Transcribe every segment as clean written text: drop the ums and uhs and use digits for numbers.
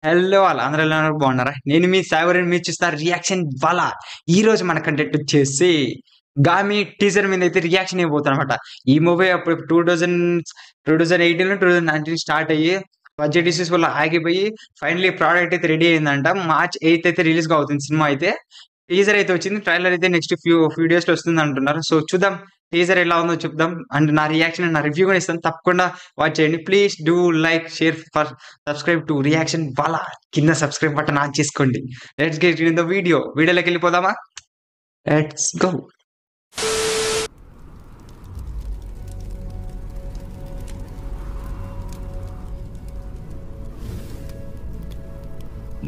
Hello వాళ్ళు అందరూ ఎలా ఉన్నారు? బాగున్నారా? నేను మీ సాగర్ మీరు చూస్తున్నారు రియాక్షన్ వాళ్ళ. ఈ రోజు మన కంటెంట్ వచ్చేసి 'గామి' టీజర్ మీద అయితే రియాక్షన్ ఇవ్వబోతున్నానన్నమాట. ఈ మూవీ అప్పుడు 2018లో 2019 స్టార్ట్ అయ్యి బడ్జెట్ ఇష్యూస్ వల్ల ఆగిపోయి ఫైనల్లీ ప్రోడక్ట్ అయితే రెడీ అయిందంట. మార్చ్ 8 అయితే రిలీజ్‌గా అవుతుంది సినిమా అయితే. టీజర్ అయితే వచ్చింది. ట్రైలర్ అయితే నెక్స్ట్ ఫ్యూ డేస్‌లో వస్తుందంటున్నారు. సో చూద్దాం టీజర్ ఎలా ఉందో చెప్దాం. అండ్ నా రియాక్షన్ అండ్ నా రివ్యూ కూడా ఇస్తాను. తప్పకుండా వాచ్ చేయండి. Please do like, share, subscribe to Reaction Wala. కింద సబ్స్క్రైబ్ బటన్ ఆన్ చేసుకోండి. Let's get in the video. వీడియోలోకి వెళ్ళిపోదామా? Let's go.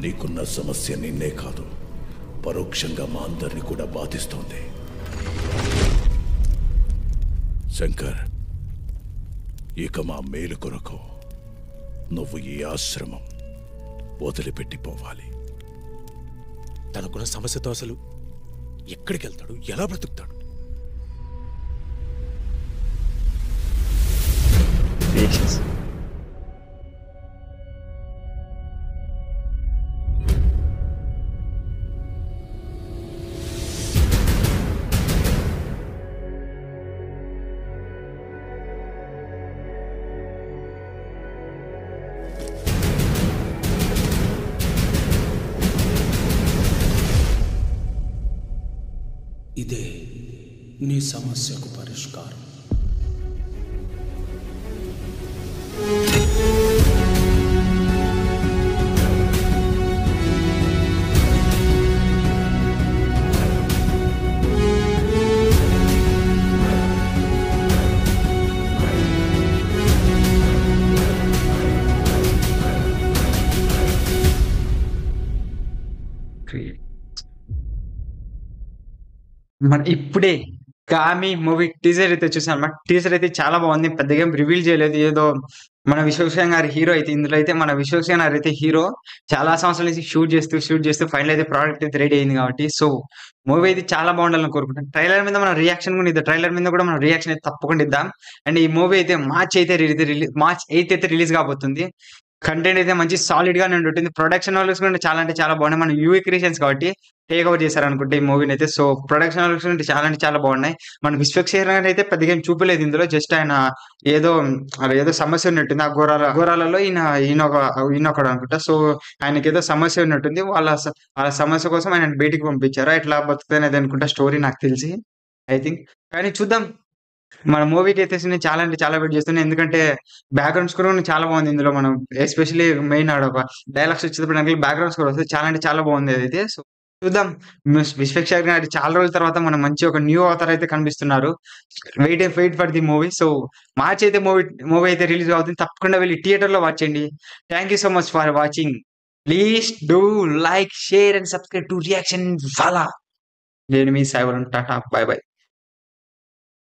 నీకున్న సమస్య నిన్నే కాదు, పరోక్షంగా మా అందరినీ కూడా బాధిస్తోంది. శంకర్, ఇక మా మేలు కొరకు నువ్వు ఈ ఆశ్రమం వదిలిపెట్టిపోవాలి. తనకున్న సమస్యతో అసలు ఎక్కడికి వెళ్తాడు, ఎలా బ్రతుకుతాడు? ఇదే నీ సమస్యకు పరిష్కారం. మన ఇప్పుడే 'గామి' మూవీ టీజర్ అయితే చూసానన్నమాట. టీజర్ అయితే చాలా బాగుంది. పెద్దగా ఏం రివీల్ చేయలేదు. ఏదో మన విశ్వక్సేన్ గారి హీరో అయితే ఇందులో అయితే మన విశ్వక్సేన్ గారు అయితే హీరో. చాలా సంవత్సరాల నుంచి షూట్ చేస్తూ ఫైనల్ అయితే ప్రోడక్ట్ అయితే రెడీ అయింది కాబట్టి సో మూవీ అయితే చాలా బాగుండాలని కోరుకుంటాను. ట్రైలర్ మీద మన రియాక్షన్ కూడా ఇద్దాం. ట్రైలర్ మీద కూడా మనం రియాక్షన్ అయితే తప్పకుండా ఇద్దాం. అండ్ ఈ మూవీ అయితే మార్చ్ 8 అయితే రిలీజ్ కాబోతుంది. కంటెంట్ అయితే మంచి సాలిడ్ గానే ఉంటుంది. ప్రొడక్షన్ వాల్యూస్ కూడా చాలా అంటే చాలా బాగున్నాయి. మన యూవీ క్రియేషన్స్ కాబట్టి టేక్ ఓవర్ చేశారనుకుంటే ఈ మూవీని అయితే. సో ప్రొడక్షన్ వాల్యూస్ అంటే చాలా బాగున్నాయి. మన విశ్వక్సేన్ గారు అయితే పెద్దగా ఏం చూపలేదు ఇందులో. జస్ట్ ఆయన ఏదో ఏదో సమస్య ఉన్నట్టుంది. ఆ ఘోరాలలో ఈయనొకడు అనుకుంటా. సో ఆయనకి ఏదో సమస్య ఉన్నట్టుంది. వాళ్ళ సమస్య కోసం ఆయన బయటికి పంపించారు. ఎట్లా బతుకుతానేది అనుకుంటా స్టోరీ నాకు తెలిసి ఐ థింక్. కానీ చూద్దాం. మన మూవీకి అయితే నేను చాలా అంటే చాలా వెయిట్ చేస్తున్నాను. ఎందుకంటే బ్యాక్‌గ్రౌండ్ స్కోర్ కూడా చాలా బాగుంది ఇందులో. మనం ఎస్పెషల్లీ మెయిన్ ఆడొక డైలాగ్స్ వచ్చేటప్పుడు నాకు బ్యాక్‌గ్రౌండ్ స్కోర్ వస్తది. చాలా అంటే చాలా బాగుంది అదైతే. సో చూద్దాం. విశ్వక్షేణ్ గారు చాలా రోజుల తర్వాత మనం మంచి ఒక న్యూ ఆథర్ అయితే కనిపిస్తున్నారు. Wait for the movie. So March అయితే మూవీ అయితే రిలీజ్ అవుతుంది. తప్పకుండా వెళ్లి థియేటర్‌లో వాచ్ చేయండి. Thank you so much for watching. Please do like, share and subscribe to Reaction Wala. నేను మీ సాయివరుణ్. టాటా. Bye by.